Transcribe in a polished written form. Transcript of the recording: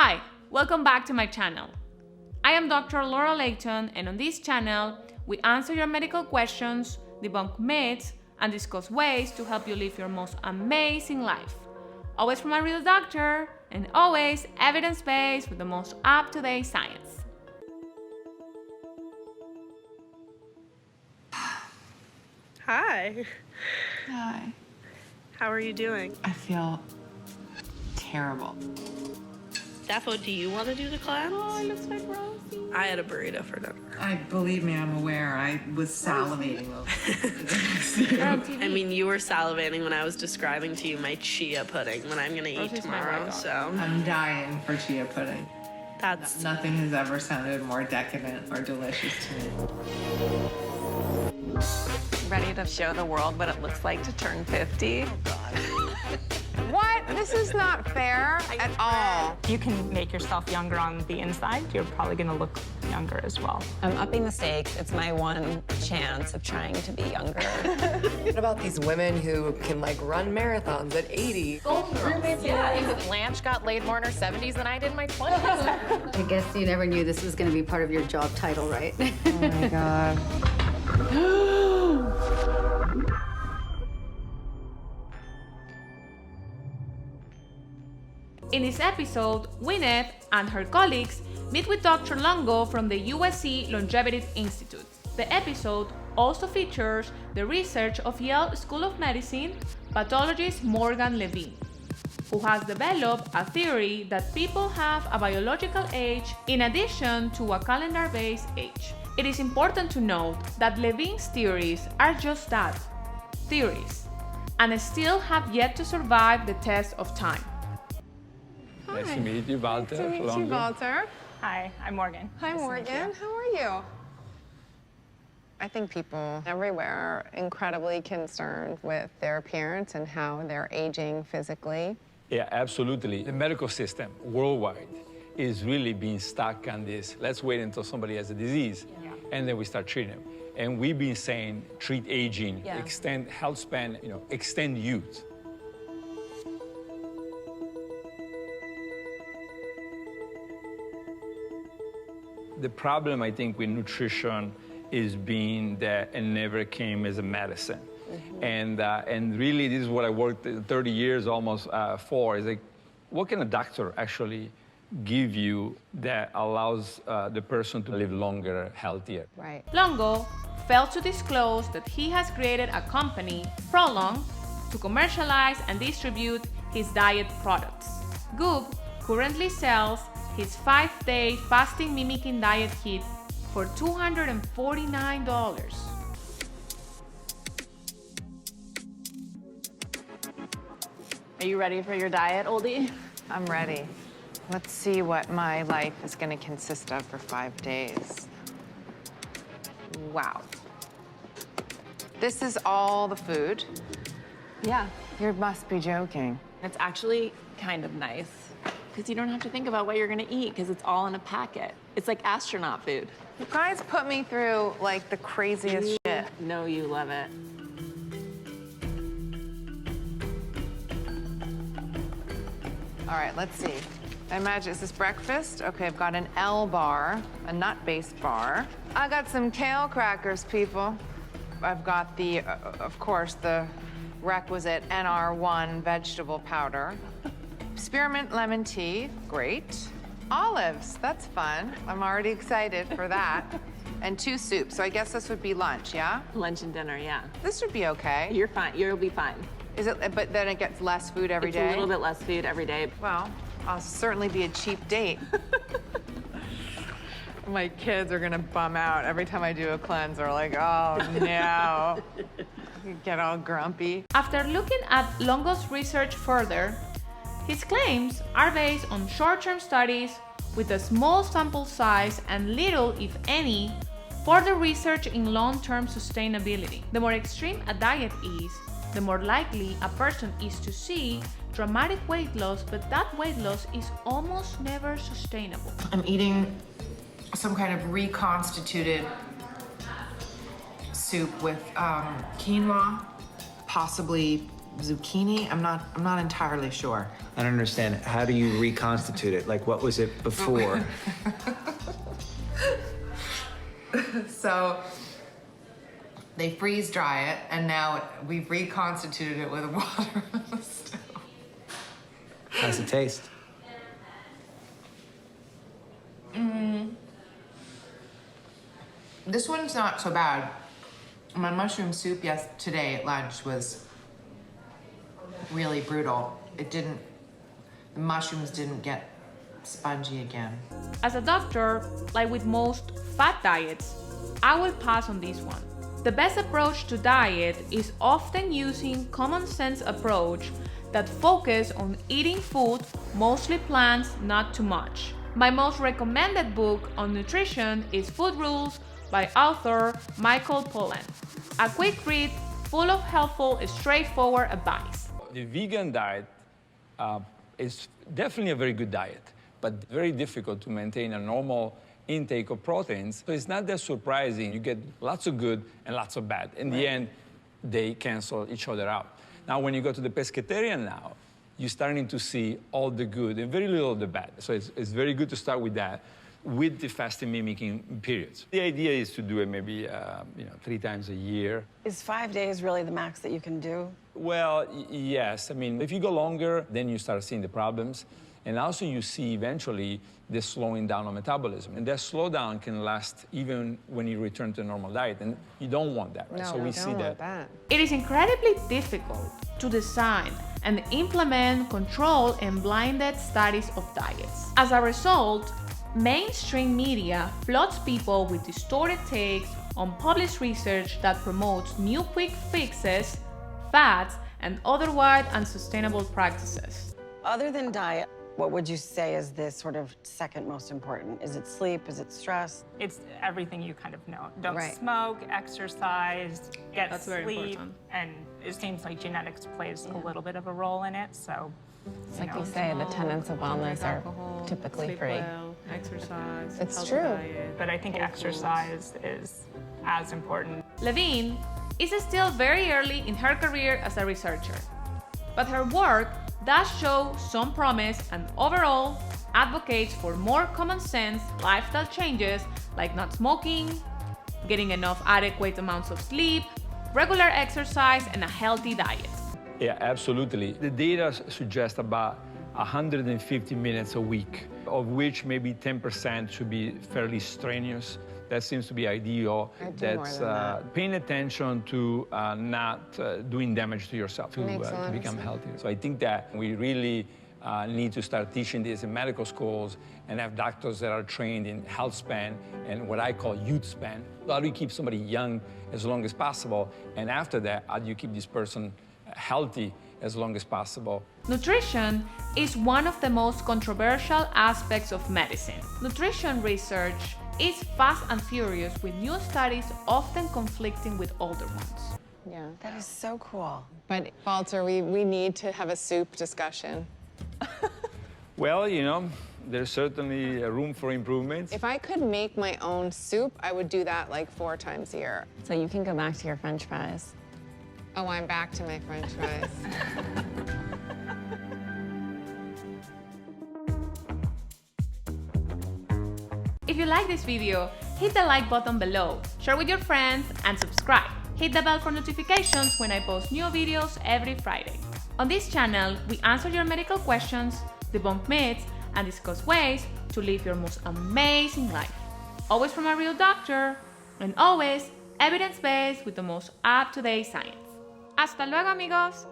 Hi, welcome back to my channel. I am Dr. Leyton, and on this channel, we answer your medical questions, debunk myths, and discuss ways to help you live your most amazing life. Always from a real doctor, and always evidence-based with the most up-to-date science. Hi. Hi. How are you doing? I feel terrible. Daffo, do you want to do the class? Oh, it looks like Rosie. I had a burrito for dinner. Believe me, I'm aware. I was salivating over I mean, you were salivating when I was describing to you my chia pudding that I'm gonna eat Rosie's my tomorrow, dog. so I'm dying for chia pudding. that's Nothing has ever sounded more decadent or delicious to me. Ready to show the world what it looks like to turn 50. What? This is not fair at all. You can make yourself younger on the inside. You're probably going to look younger as well. I'm upping the stakes. It's my one chance of trying to be younger. What about these women who can run marathons at 80? Blanche got laid more in her 70s than I did in my 20s. I guess you never knew this was going to be part of your job title, right? Oh my God. In this episode, Gwyneth and her colleagues meet with Dr. Longo from the USC Longevity Institute. The episode also features the research of Yale School of Medicine pathologist Morgan Levine, who has developed a theory that people have a biological age in addition to a calendar-based age. It is important to note that Levine's theories are just that, theories, and still have yet to survive the test of time. Nice to meet you, Valter Nice to meet Longo. you, Valter. Hi, I'm Morgan. Hi, Morgan. How are you? I think people everywhere are incredibly concerned with their appearance and how they're aging physically. Yeah, absolutely. The medical system worldwide is really being stuck on this. Let's wait until somebody has a disease, and then we start treating them. And we've been saying, treat aging, extend health span, extend youth. The problem, I think, with nutrition is being that it never came as a medicine. And really, this is what I worked 30 years almost for, is what can a doctor actually give you that allows the person to live longer, healthier? Right. Longo failed to disclose that he has created a company, Prolong, to commercialize and distribute his diet products. Goop currently sells his 5-day fasting mimicking diet kit for $249. Are you ready for your diet, oldie? I'm ready. Let's see what my life is going to consist of for 5 days. Wow. This is all the food? Yeah. You must be joking. It's actually kind of nice because you don't have to think about what you're going to eat because it's all in a packet. It's like astronaut food. You guys put me through the craziest shit. No, you love it. All right, let's see. I imagine, is this breakfast? Okay, I've got an L bar, a nut-based bar. I got some kale crackers, people. I've got the, of course, the requisite NR1 vegetable powder. Spearmint lemon tea, great. Olives, that's fun. I'm already excited for that. And 2 soups, so I guess this would be lunch, yeah? Lunch and dinner, yeah. This would be okay. You're fine. You'll be fine. Is it, but then it gets less food every day? It's a little bit less food every day. Well, I'll certainly be a cheap date. My kids are gonna bum out every time I do a cleanse. They're like, oh no. Get all grumpy. After looking at Longo's research further, his claims are based on short-term studies with a small sample size and little, if any, further research in long-term sustainability. The more extreme a diet is, the more likely a person is to see dramatic weight loss, but that weight loss is almost never sustainable. I'm eating some kind of reconstituted soup with quinoa, possibly zucchini. I'm not entirely sure. I don't understand. How do you reconstitute it? Like, what was it before? So they freeze dry it, and now we've reconstituted it with water on the stove. How's it taste? This one's not so bad. My mushroom soup today at lunch was really brutal. The mushrooms didn't get spongy again. As a doctor, like with most fat diets, I will pass on this one. The best approach to diet is often using common sense approach that focus on eating food, mostly plants, not too much. My most recommended book on nutrition is Food Rules by author Michael Pollan. A quick read full of helpful, straightforward advice. The vegan diet is definitely a very good diet, but very difficult to maintain a normal intake of proteins. So it's not that surprising. You get lots of good and lots of bad. In the end, they cancel each other out. Now, when you go to the pescatarian now, you're starting to see all the good and very little of the bad. So it's very good to start with that, with the fasting mimicking periods. The idea is to do it maybe 3 times a year. Is 5 days really the max that you can do? Well, yes. I mean, if you go longer, then you start seeing the problems. And also you see eventually the slowing down of metabolism. And that slowdown can last even when you return to a normal diet. And you don't want that, right? No, so we see that. It is incredibly difficult to design and implement controlled and blinded studies of diets. As a result, mainstream media floods people with distorted takes on published research that promotes new quick fixes, fads, and otherwise unsustainable practices. Other than diet, what would you say is the sort of second most important? Is it sleep? Is it stress? It's everything you kind of know. Don't Right. smoke, exercise, get That's sleep, very important. and it seems like genetics plays a little bit of a role in it. So, Like you say, the tenets of wellness are typically sleep free. well, exercise, It's healthy true. diet, but I think whole foods. exercise is as important. Levine is still very early in her career as a researcher, but her work does show some promise and overall advocates for more common sense lifestyle changes like not smoking, getting enough adequate amounts of sleep, regular exercise, and a healthy diet. Yeah, absolutely. The data suggests about 150 minutes a week, of which maybe 10% should be fairly strenuous. That seems to be ideal. That's paying attention to not doing damage to yourself to become healthier. So I think that we really need to start teaching this in medical schools and have doctors that are trained in health span and what I call youth span. How do you keep somebody young as long as possible? And after that, how do you keep this person healthy as long as possible? Nutrition is one of the most controversial aspects of medicine. Nutrition research is fast and furious, with new studies often conflicting with older ones. Yeah. That is so cool. But Valter, we need to have a soup discussion. Well, there's certainly a room for improvements. If I could make my own soup, I would do that like 4 times a year. So you can go back to your French fries. Oh, I'm back to my French fries. If you like this video, hit the like button below, share with your friends, and subscribe. Hit the bell for notifications when I post new videos every Friday. On this channel, we answer your medical questions, debunk myths, and discuss ways to live your most amazing life. Always from a real doctor, and always evidence-based with the most up-to-date science. Hasta luego, amigos!